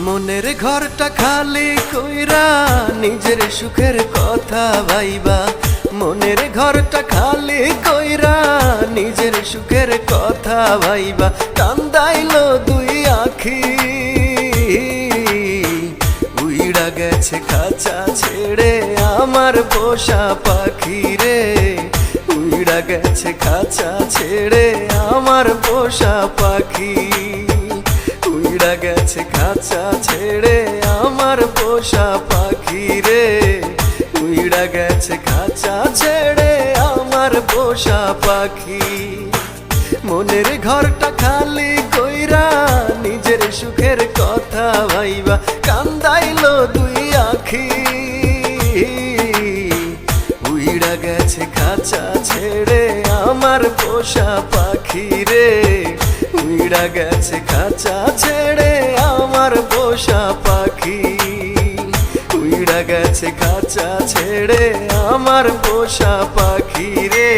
মনের ঘরটা খালি কইরা নিজের সুখের কথা ভাইবা, মনের ঘরটা খালি কইরা নিজের সুখের কথা ভাইবা, কান্দাইলো দুই আখি উইড়া গেছে খাঁচা ছেড়ে আমার পোষা পাখি রে, উইড়া গেছে খাঁচা ছেড়ে আমার পোষা পাখি, উইড়া গেছে খাঁচা ছেড়ে আমার পোষা পাখি রে, উইড়া গেছে খাঁচা ছেড়ে আমার পোষা পাখি। মনের ঘরটা খালি কইরা নিজের সুখের কথা ভাইবা, কান্দাইলো দুই আখি উইড়া গেছে খাঁচা ছেড়ে আমার পোষা পাখি রে, উইড়া গেছে খাঁচা ছেড়ে আমার পোষা পাখি, উইড়া গেছে খাঁচা ছেড়ে আমার পোষা পাখি রে,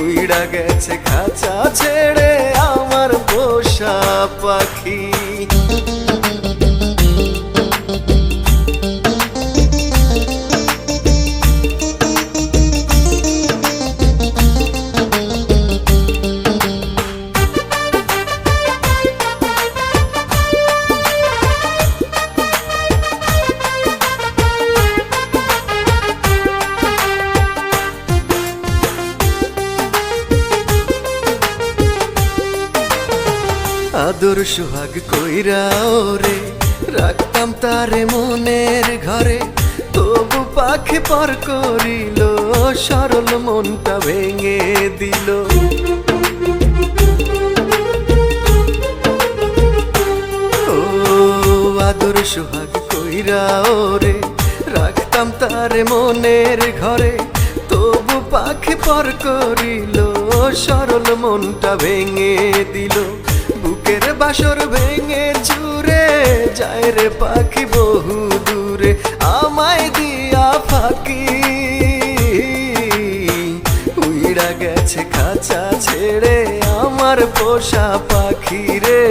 উইড়া গেছে খাঁচা ছেড়ে আমার পোষা পাখি। আদর সোহাগ কইরা ওরে রাখতাম তারে মনের ঘরে, তবু পাখি পর করিল সরল মনটা ভেঙে দিল। ও আদর সোহাগ কইরা ওরে রাখতাম তারে মনের ঘরে, তবু পাখি পর করিল সরল মনটা ভেঙে দিল। বুকের বাসর ভেঙে চুরে যায় রে পাখি বহু দূরে আমায় দিয়া ফাঁকি, উইড়া গেছে খাঁচা ছেড়ে আমার পোষা পাখি রে,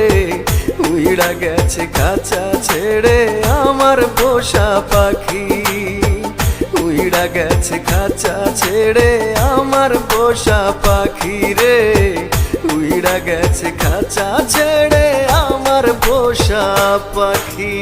উইড়া গেছে খাঁচা ছেড়ে আমার পোষা পাখি, উইড়া গেছে খাঁচা ছেড়ে আমার পোষা পাখি রে, উইড়া গেছে খাঁচা ছেড়ে আমার পোষা পাখি।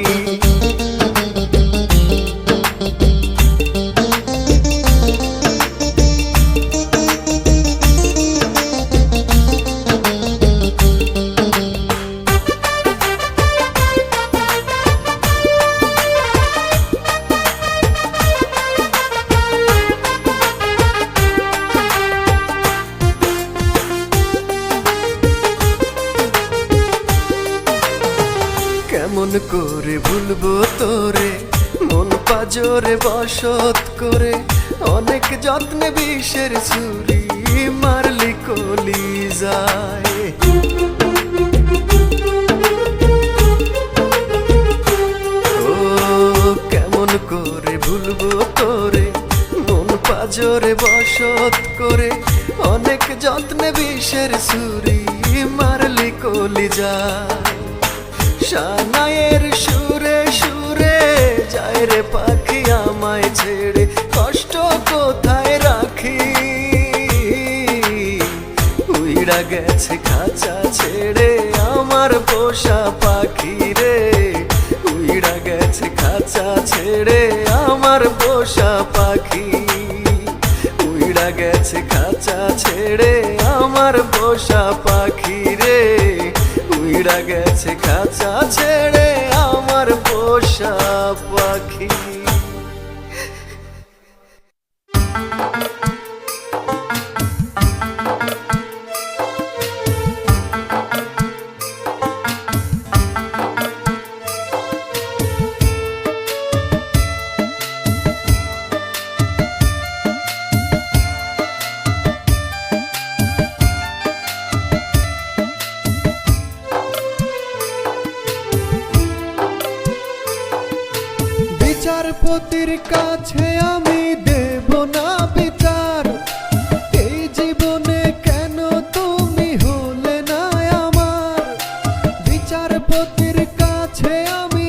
কেমন করে ভুলবো তোরে মন পাজরে বসত করে, অনেক যত্নে বিষের ছুরি মারলি কলি যায়। ও কেমন করে ভুলবো তোরে মন পাজরে বসত করে, অনেক যত্নে বিষের ছুরি মারলি কলি যায়। শানায়ের সুরে সুরে যায় রে পাখি আমায় ছেড়ে, কষ্ট কোথায় রাখি উইড়া গেছে খাঁচা ছেড়ে আমার পোষা পাখি রে, উইড়া গেছে খাঁচা ছেড়ে আমার পোষা পাখি, উইড়া গেছে খাঁচা ছেড়ে আমার পোষা পাখি রে, উইড়া গেছে খাঁচা ছেড়ে আমার পোষা পাখি। বিচারপতির কাছে আমি দেব না বিচার, এই জীবনে কেন তুমি হলে না আমার। বিচারপতির কাছে আমি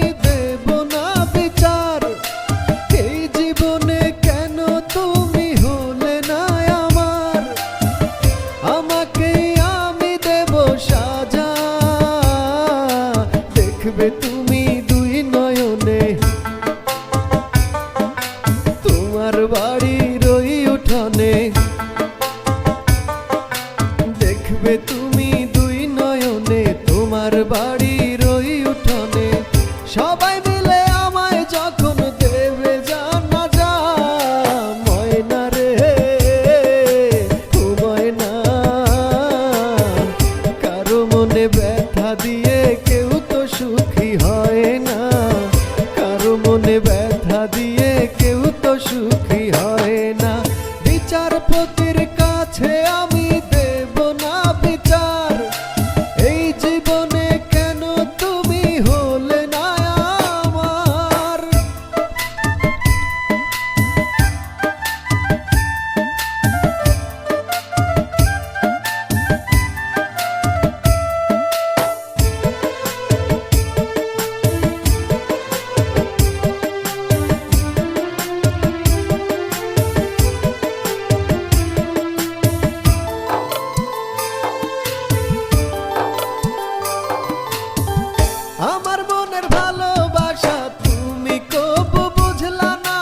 সবাই মিলে আমায় যখন দেবে জানাজা, ময়না রে ও ময়না, কারো মনে ব্যথা দিয়ে কেউ তো সুখী হয় না, কারো মনে ব্যথা দিয়ে কেউ তো সুখী হয় না। বিচারপতির কাছে আমি দেব না বিচার, এই জীবনে কেন তুমি হলে না আমার। আমার মনের ভালোবাসা তুমি কবু বুঝলা না,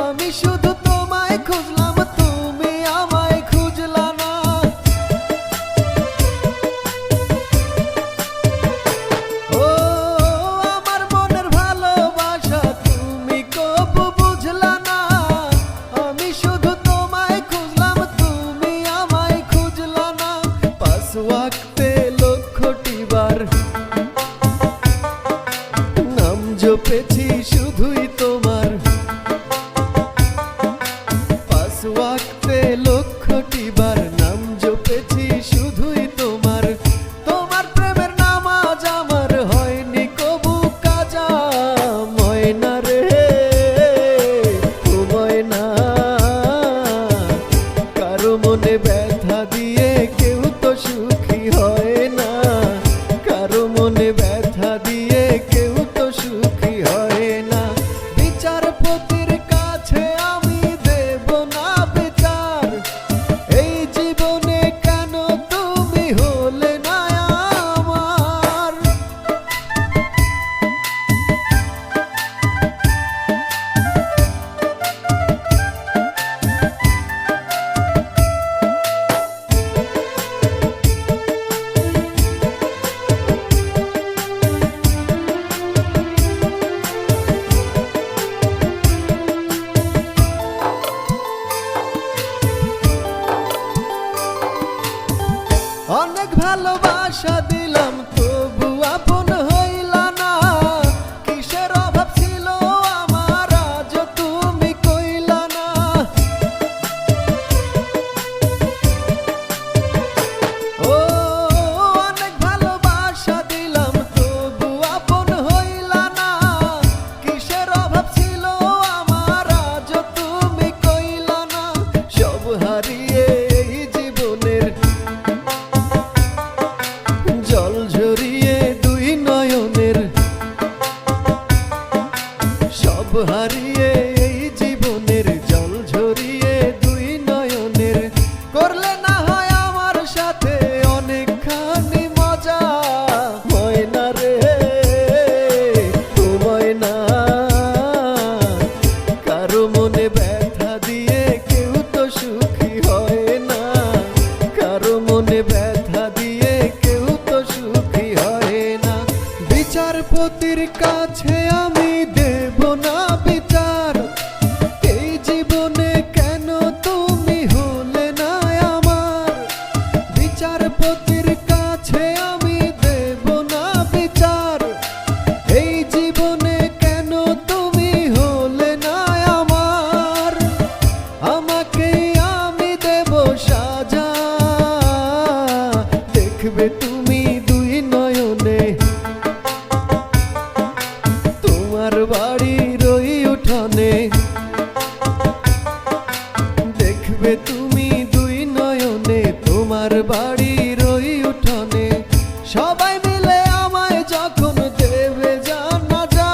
আমি শুধু তোমায় খুঁজলাম তুমি আমায় খুঁজলা না। ও আমার মনের ভালোবাসা তুমি কবু বুঝলা না, আমি শুধু তোমায় খুঁজলাম তুমি আমায় খুঁজলা না। পাঁচ ওয়াক্তে লক্ষটি বার নাম জপেছি শুধুই তোমার, পাঁচ ওয়াক্তে লক্ষটি বার নাম জপেছি শুধুই তোমার। তোমার প্রেমের নামাজ আমার হয়নি কবু কাজা, ময়না রে ও ময়না, কারো মনে ব্যথা দিয়ে কেউ তো সুখী হয় না, কারো মনে ব্যথা দিয়ে কেউ তো সুখী হয় না। বিচারপতির কাছে আমি দেব না বিচার, এই জীবনে কেন তুমি হলে না আমার। অনেক ভালোবাসা দিলাম তবু আপন হইলা না, কিসের অভাব ছিল আমার আজ তুমি কইলা না। ও অনেক ভালোবাসা দিলাম তবু আপন হইলা না, কিসের অভাব ছিল আমার আজ তুমি কইলা না। সব হারিয়ে এই জীবনের জল ঝরিয়ে দুই নয়নের, সব হারিয়ে এই জীবনের জল ঝরিয়ে দুই নয়নের, করলে না হয় আমার সাথে অনেকখানি মজা, ময়না রে ও ময়না, কারো মনে ব্যথা দিয়ে কেউ তো সুখী হয় না, কারো মনে ব্যথা দিয়ে কেউ তো সুখী হয় না। বিচারপতির কাছে আমি দেব না বিচার, এই জীবনে কেন তুমি হলে না আমার। বিচারপতির কাছে আমি দেব না বিচার, এই জীবনে কেন তুমি হলে না আমার। আমাকে আমি দেব সাজা, দেখবে তুমি দুই নয়নে, তোমার বাড়ির ওই উঠানে, দেখবে তুমি দুই নয়নে তোমার বাড়ির ওই উঠানে। সবাই মিলে আমায় যখন দেবে জানাজা,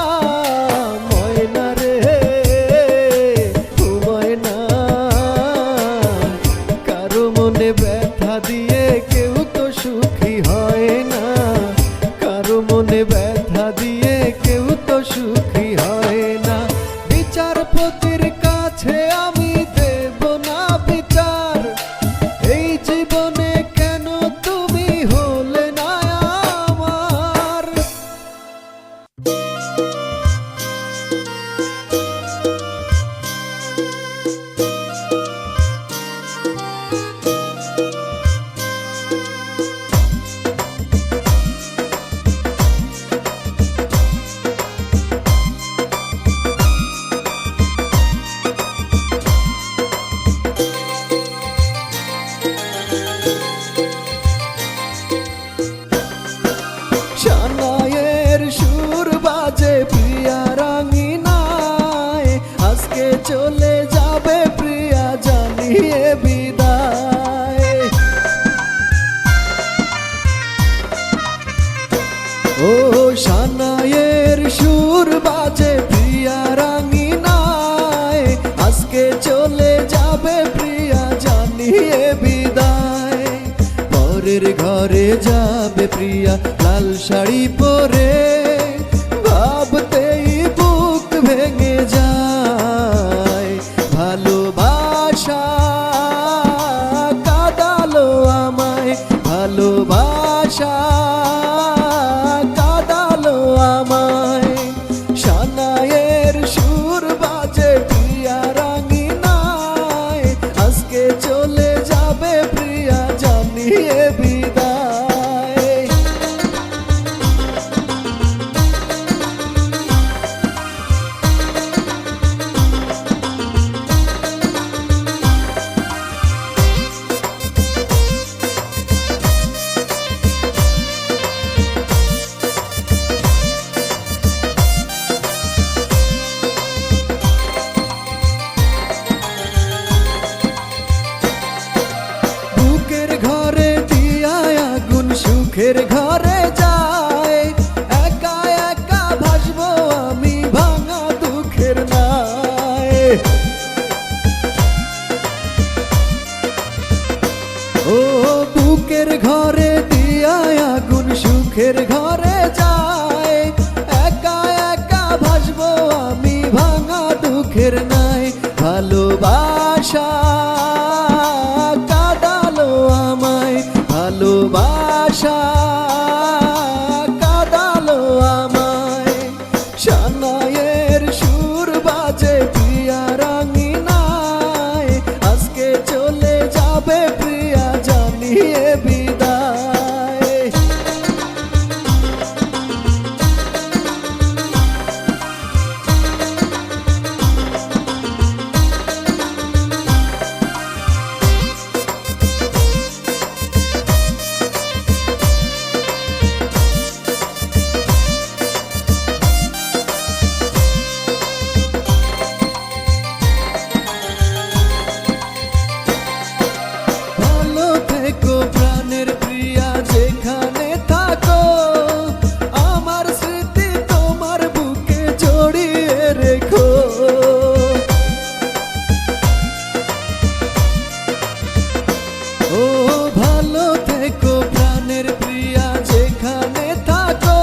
ময়না রে ও ময়না, কারো মনে ব্যথা দিয়ে কেউ তো সুখী হয় না, কারো মনে ব্যথা দিয়ে কেউ তো সুখী হয় যাবে প্রিয়া লাল শাড়ি পরে, ভাবতেই বুক ভেঙে যায়। ভালোবাসা কাঁদালো আমায়, ভালোবাসা কাঁদালো আমায়। সানাইয়ের সুর বাজে প্রিয়া রাঙিনায়, আজকে চলে যাবে প্রিয়া জানিয়ে বিদায়। বুকের ঘরে দিয়া আগুন সুখের ঘরে যায়, একা একা ভাসবো আমি ভাঙা দুঃখের নাই। ও বুকের ঘরে দিয়া আগুন সুখের ঘরে যায়, একা একা ভাসবো আমি ভাঙা দুঃখের নাই। ভালোবাসা কাঁদালো আমায়, ভালোবাসা কাঁদালো আমায়। সানাইয়ের সুর বাজে প্রিয়া রাঙিনায়, আজকে চলে যাবে প্রিয়া জানিয়ে বিদায়। ভালো থেকো প্রাণের প্রিয়া যেখানে থাকো, আমার স্মৃতি তোমার বুকে জড়িয়ে রেখো। ও ভালো থেকো প্রাণের প্রিয়া যেখানে থাকো,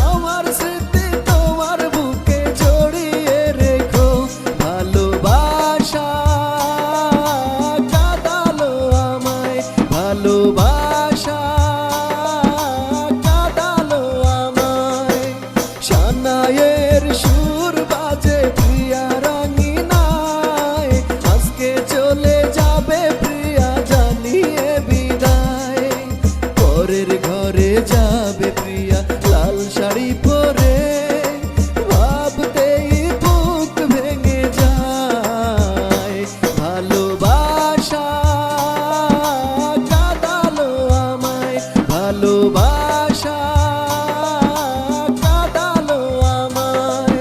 আমার স্মৃতি তোমার বুকে জড়িয়ে রেখো। ভালোবাসা কাঁদালো আমায়, ভালোবাসা কাঁদালো আমায়। সানাইয়ের সুর বাজে প্রিয়া রাঙিনায়, আজকে চলে যাবে প্রিয়া জানিয়ে বিদায়। পরের ঘরে যাবে প্রিয়া লাল শাড়ি পরে, ভাবতেই বুক ভেঙে যায়। ভালোবাসা কাঁদালো আমায়, ভালোবাসা কাঁদালো আমায়।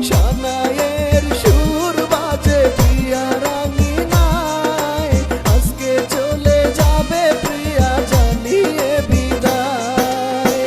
সানাইয়ের সুর বাজে প্রিয়া রাঙিনায়, আজকে চলে যাবে প্রিয়া জানিয়ে বিদায়।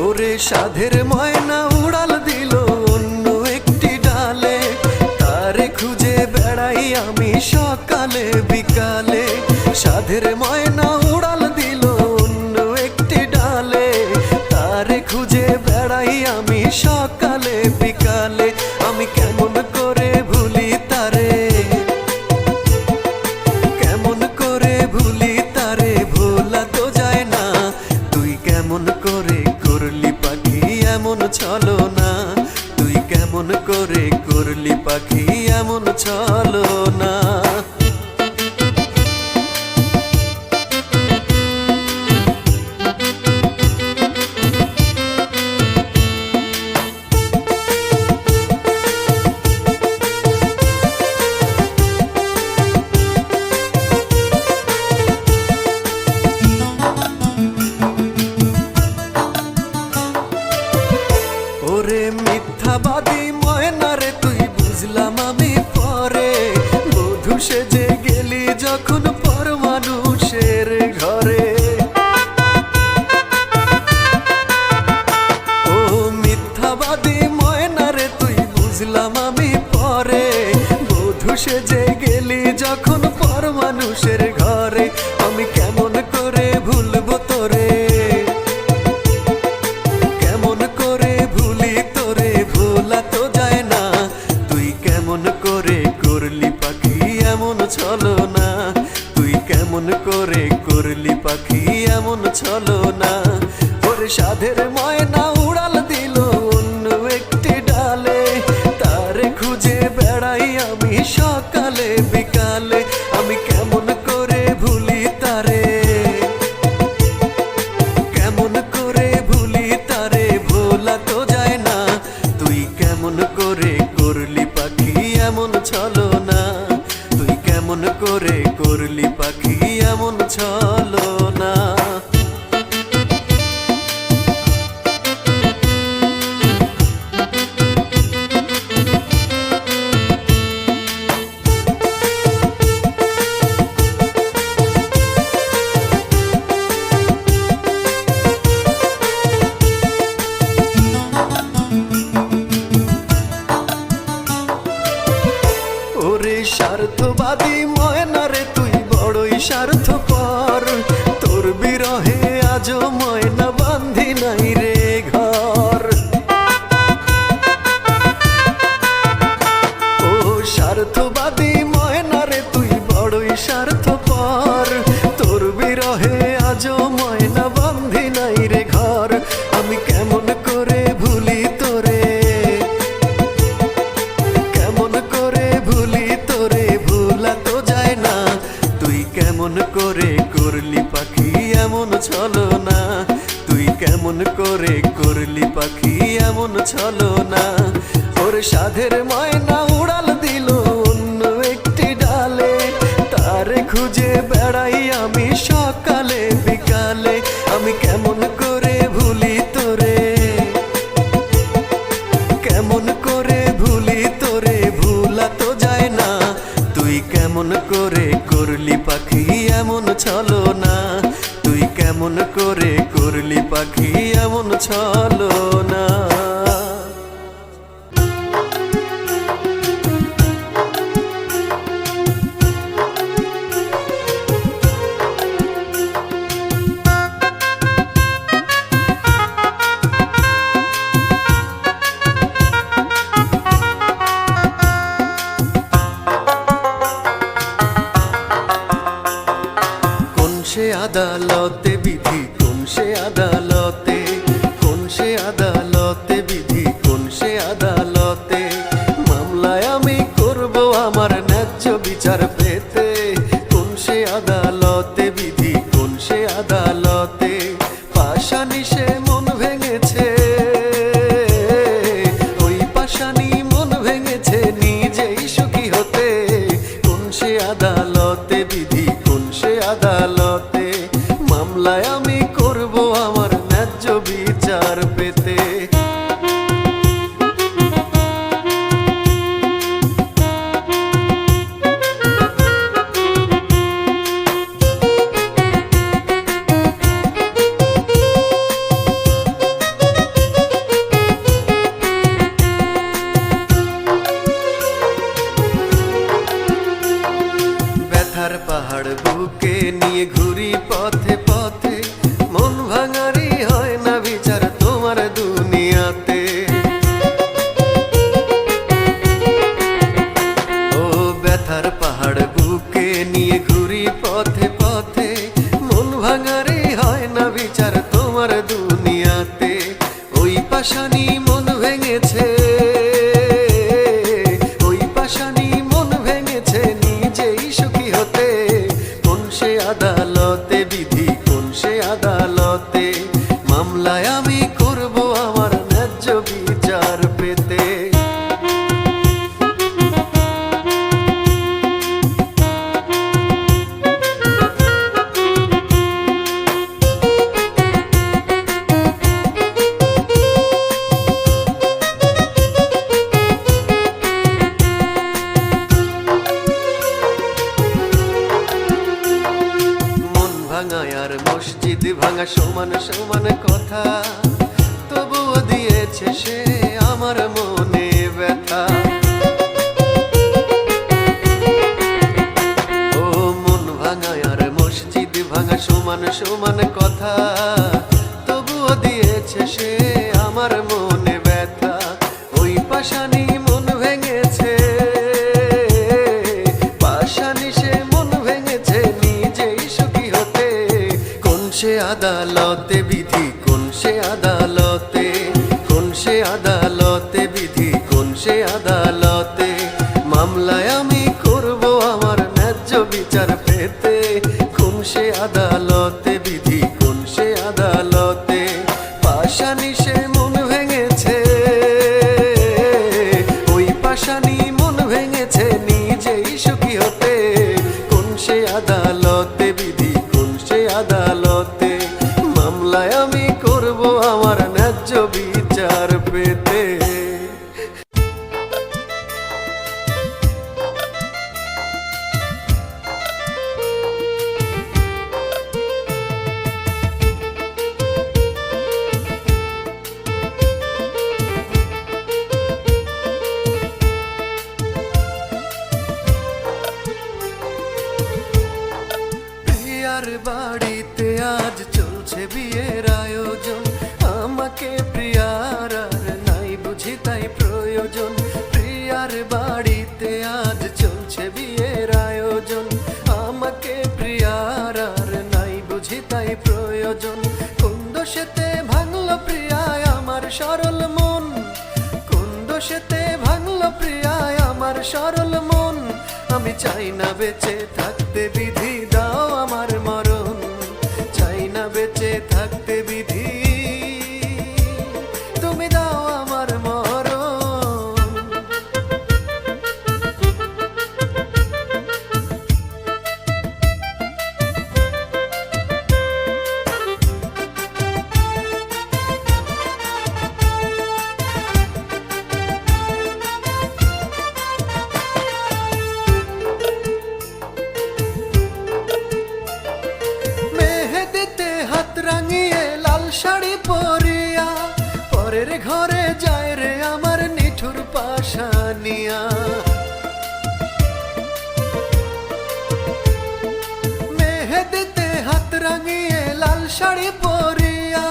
ওরে সাধের ময়না উড়াল দিল অন্য একটি ডালে, তারে খুঁজে বেড়াই আমি সকালে বিকালে। সাধের ময়না উড়াল দিল অন্য একটি ডালে, তারে খুঁজে বেড়াই আমি সকালে বিকালে। আমি কেমন করে ভুলি তারে, কেমন করে ভুলি তারে, ভোলা তো যায় না। তুই কেমন করে করলি পাখি এমন ছলনা, তুই কেমন করে করলি পাখি এমন ছলনা। বধূ সেজে গেলি যখন পর মানুষের ঘরে। ও মিথ্যাবাদী ময়না রে তুই বুঝলাম আমি পরে, বধূ সেজে গেলি যখন পর মানুষের ঘরে। আমি কেমন করে ভুলবো তোরে, কেমন করে ভুলি তোরে, ভোলা তো যায় না। তুই কেমন করে করলি পাখি এমন ছলনা, তুই কেমন করে করলি পাখি এমন ছলনা। ওরে সাধের ময়না উড়াল দিল অন্য একটি ডালে, তারে খুঁজে বেড়াই আমি সকালে বিকালে। আমি কেমন করে ভুলি তারে, কেমন করে ভুলি তারে, ভোলা তো যায় না। তুই কেমন করে করলি পাখি এমন ছলনা, তুই কেমন করে করলি পাখি এমন ছলনা। ওরে স্বার্থবাদী ময়না রে তুই বড়ই স্বার্থপর, তোর বিরহে আজও ময়না বান্ধি নাই রে ঘর। ও স্বার্থবাদী ময়না রে তুই বড়ই স্বার্থপর, তোর বিরহে আজও ময়না বান্ধি নাই রে ঘর। আমি কেমন করে ভুলি তোরে, কেমন করে ভুলি তোরে, ভোলা তো যায় না। তুই কেমন করে করলি পাখি এমন ছলনা, তুই কেমন করে করলি পাখি এমন ছলনা। ওর সাধের ময়না উড়াল দিল অন্য একটি ডালে, তারে খুঁজে বেড়াই আমি সকালে বিকালে। আমি কেমন করে ভুলি তোরে, কেমন করে ভুলি তোরে, ভোলা তো যায় না। তুই কেমন করে করলি পাখি এমন ছলনা, তুই কেমন করে করলি পাখি এমন ছলনা। সে আদালতে বিধি, কোন সে আদালতে, কোন সে আদালতে বিধি, কোন সে আদালতে। মামলায় আমি করব আমার ন্যায্য বিচার পেতে, কোন সে আদালতে বিধি, কোন সে আদালতে। পাশানি সে মন ভেঙেছে, ওই পাশানি মন ভেঙেছে নিজেই সুখী হতে। কোন সে আদালতে বিধি, কোন সে আদালতে। মামলায় আমি করব আমার ন্যায্য বিচার পেতে। ব্যথার পাহাড় বুকে নিয়ে ঘুরি পথে পথে, মন ভাঙারি হয় না বিচার তোমার দুনিয়াতে। ও ব্যথার পাহাড় বুকে নিয়ে ঘুরি পথে পথে, মন ভাঙারি হয় না বিচার তোমার দুনিয়াতে। ওই পাশানি মন ভেঙেছে, ওই পাশানি মন ভেঙেছে নিজেই সুখী হতে। কোন সে আদালতে বিধি, কোন সে ভাঙা সমান সমান কথা, তবুও দিয়েছে সে আমার মনে ব্যথা। ও মন ভাঙা আর মসজিদ ভাঙা সমান সমান কথা, তবুও দিয়েছে সে আমার মনে ব্যথা। ওই পাশানি মন ভেঙেছে, পাশানি সে মন ভেঙেছে নিজেই সুখী হতে। কোন সে আদালতে বিধি, কোন সে আদালতে, কোন সে আদালতে বিধি, কোন সে আদালতে মামলায় আমি করব আমার ন্যায্য বিচার পেতে। কোন সে আদালতে বিধি, কোন সে আদালতে পাশানি সে মন ভেঙেছে, ওই পাশানি মন ভেঙেছে নিজেই সুখী হতে। কোন সে আদালতে বিধি, কোন সে আদালতে মামলায় আমি করব আমার ন্যায্য বিচার পেতে। প্রিয়ার বাড়িতে আজ চলছে বিয়ের আয়োজন, আমাকে প্রিয়ার আর নাই বুঝি তাই প্রয়োজন। প্রিয়ার বাড়িতে আজ চলছে বিয়ের আয়োজন, আমাকে প্রিয়ার আর নাই বুঝি তাই প্রয়োজন। কোন দোষেতে ভাঙলো প্রিয়ায় আমার সরল মন, কোন দোষেতে ভাঙলো প্রিয়ায় আমার সরল মন। আমি চাই না বেঁচে থাকতে বিধি দাও আমার মরণ, চাই না বেঁচে থাকতে বিধি তুমি দাও আমার মরণ। মেহেদিতে হাত রাঙিয়ে লাল শাড়ি পরিয়া পরের ঘরে যায় রে আমার নিঠুর পাশানিয়া। মেহেদিতে হাত রাঙিয়ে লাল শাড়ি পরিয়া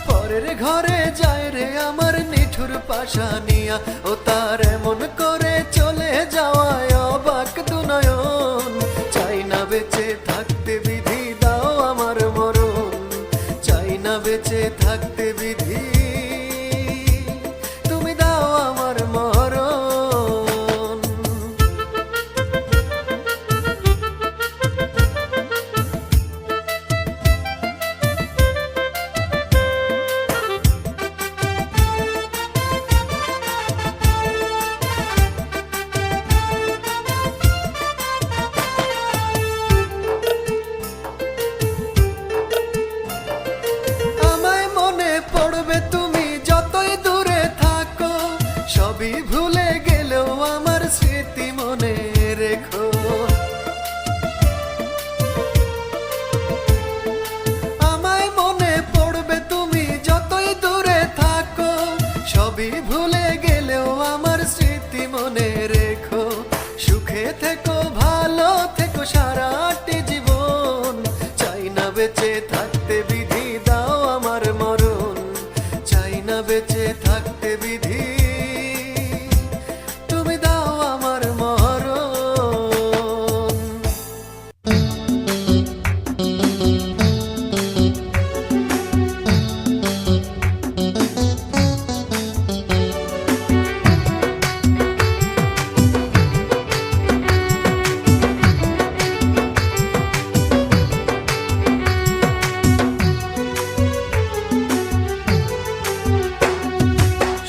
পরের ঘরে যায় রে আমার নিঠুর পাশানিয়া। ও তার এমন করে চলে যাওয়ায় অবাক দুনয়ন, চাই না বেঁচে থাকতে বিধি দাও আমার মরণ, চাই না বেঁচে থাকতে বিধি তুমি দাও আমার মরণ। আমায় মনে পড়বে তুমি যতই দূরে থাকো, সবই ভুলে গেলেও আমার স্মৃতি মনে রেখো। আমায় মনে পড়বে তুমি যতই দূরে থাকো, সবই ভুলে গেলেও আমার স্মৃতি মনে রেখো। সুখে থেকো ভালো থেকো সারাটি জীবন, চাই না বেঁচে থাকতে বিধি দাও আমার মরণ, চাই না বেঁচে থাকতে বিধি তুমি দাও আমার মরণ।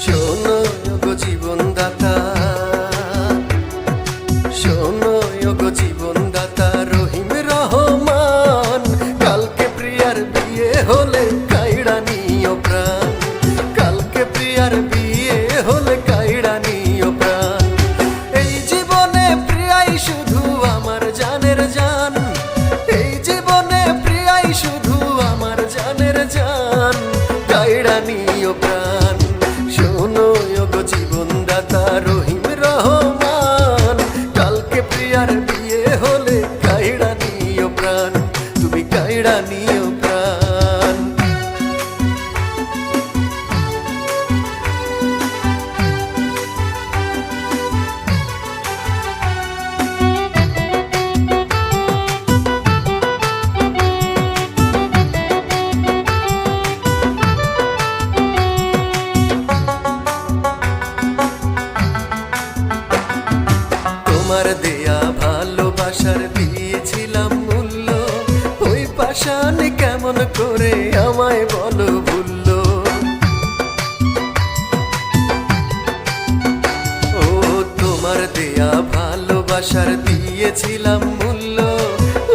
শোনো গো জীবনদাতা, শোনো গো জীবনদাতা রহিম রহমান, কালকে প্রিয়ার বিয়ে হলে কাইড়া নিও প্রাণ, কালকে প্রিয়ার বিয়ে হলে কাইড়া নিও প্রাণ। এই জীবনে প্রিয়াই শুধু আমার জানের জান, এই জীবনে প্রিয়াই শুধু আমার জান। প্রিয়ার বিয়ে হলে কাইড়া নিও প্রাণ, তুমি কাইড়া নিও প্রাণ। তোমার দেয়া ভালোবাসার দিয়েছিলাম মূল্য, ওই পাশান কেমন করে আমায় বলো ভুললো। ও তোমার দেয়া ভালোবাসার দিয়েছিলাম মূল্য,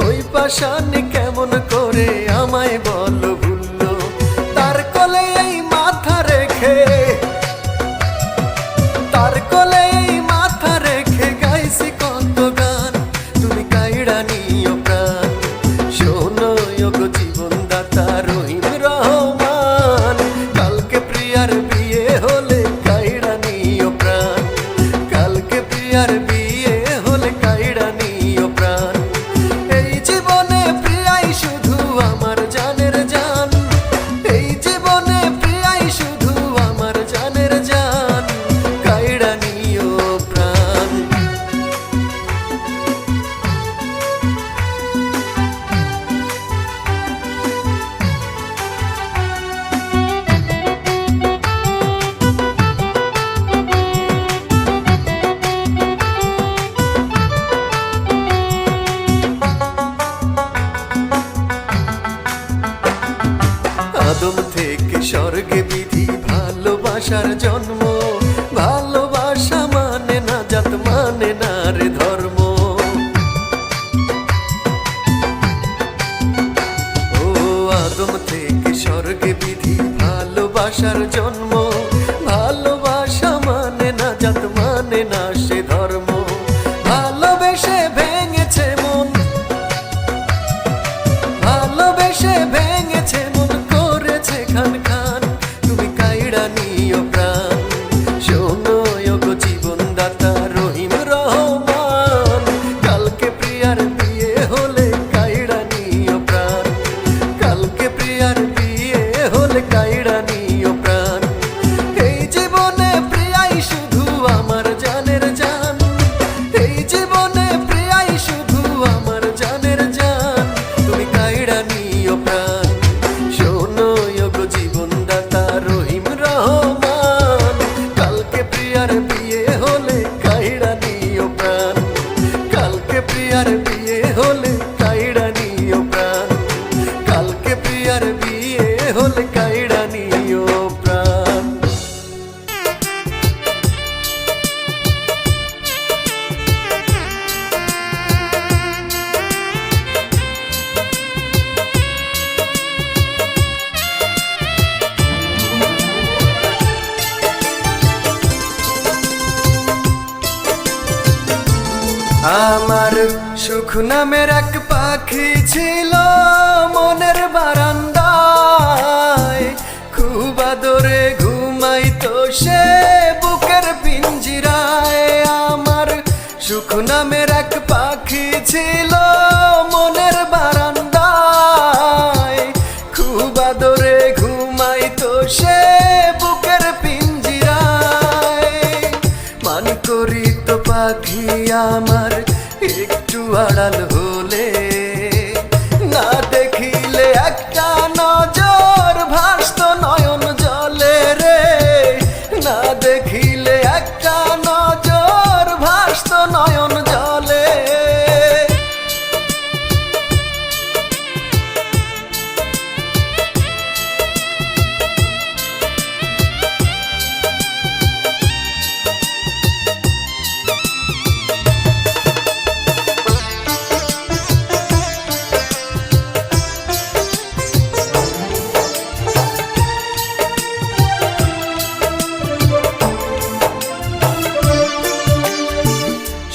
ওই পাশান কেমন করে আমায় বলো ভুললো। তার কোলে এই মাথা রেখে, তার কোলে এই মাথা রেখে গাইছি কত গান, তুমি কাইড়া নিও প্রাণ। শোনো গো জীবনদাতা রহিম রহমান, কালকে প্রিয়ার বিয়ে হলে কাইড়া নিও প্রাণ, কালকে প্রিয়ার বিয়ে হলে কাইড়া নিও প্রাণ। এই জীবনে প্রিয়াই শুধু আমার জানের জান, এই জীবনে প্রিয়াই শুধু আমার জানের জান, কাইড়া নিও প্রাণ। আদম থেকে স্বর্গে বিধি ভালোবাসার জন্ম, ভালোবাসা মানে না জাত মানে না রে ধর্ম। ও আদম থেকে স্বর্গে বিধি ভালোবাসার জন্ম, ভালোবাসা মানে না জাত মানে না সে ধর্ম। ভালোবেসে ভেঙেছে মন, ভালোবেসে ভেঙেছে মন, করেছে খান খান, তুমি কাইড়া নিও প্রাণ। শোনো গো জীবনদাতা রহিম রহমান, কালকে প্রিয়ার বিয়ে হলে কাইড়া নিও প্রাণ, কালকে প্রিয়ার বিয়ে হলে কাইড়া নিও প্রাণ। এই জীবনে প্রিয়াই শুধু আমার জানের জান, এই জীবনে প্রিয়াই শুধু আমার জানের জান, তুমি কাইড়া নিও প্রাণ। শোনো গো জীবনদাতা রহিম রহমান, কালকে প্রিয়ার বিয়ে হলে কাইড়া নিও প্রাণ, কালকে প্রিয়ার বিয়ে হলে কাইড়া নিও প্রাণ, কালকে প্রিয়ার বিয়ে হলে কাইড়া নিও প্রাণ। আমার সুখ নামের এক পাখি ছিল মনের বারান্দায়, খুব আদরে ঘুমাইতো সে বুকের পিঞ্জিরায়। আমার সুখ নামের এক পাখি ছিল মনের বারান্দায়, খুব আদরে ঘুমাইতো সে বুকের পিঞ্জিরায়। মান করি তো পাখি আমার একটু আড়াল হলে, না দেখিলে একটা নজর ভাসতো নয়ন জলে রে, না দেখিলে একটা নজর ভাসতো নয়ন জলে।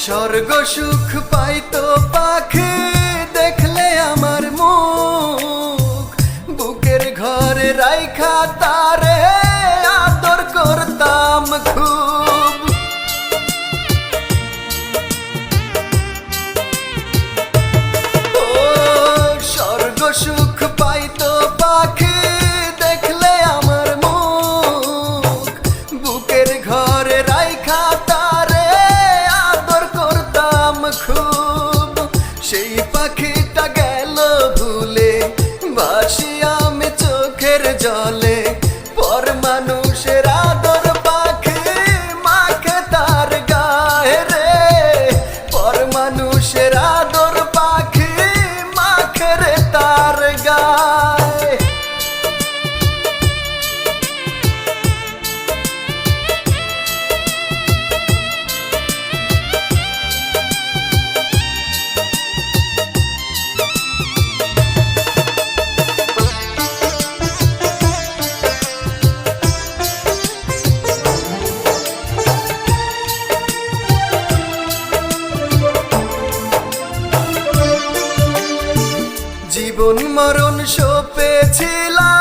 স্বর্গ সুখ পাইতো পাখি দেখলে আমার মুখ, বুকের ঘরে রাইখা তারে আদর করতাম খুব। জীবন মরণ সপেছিলাম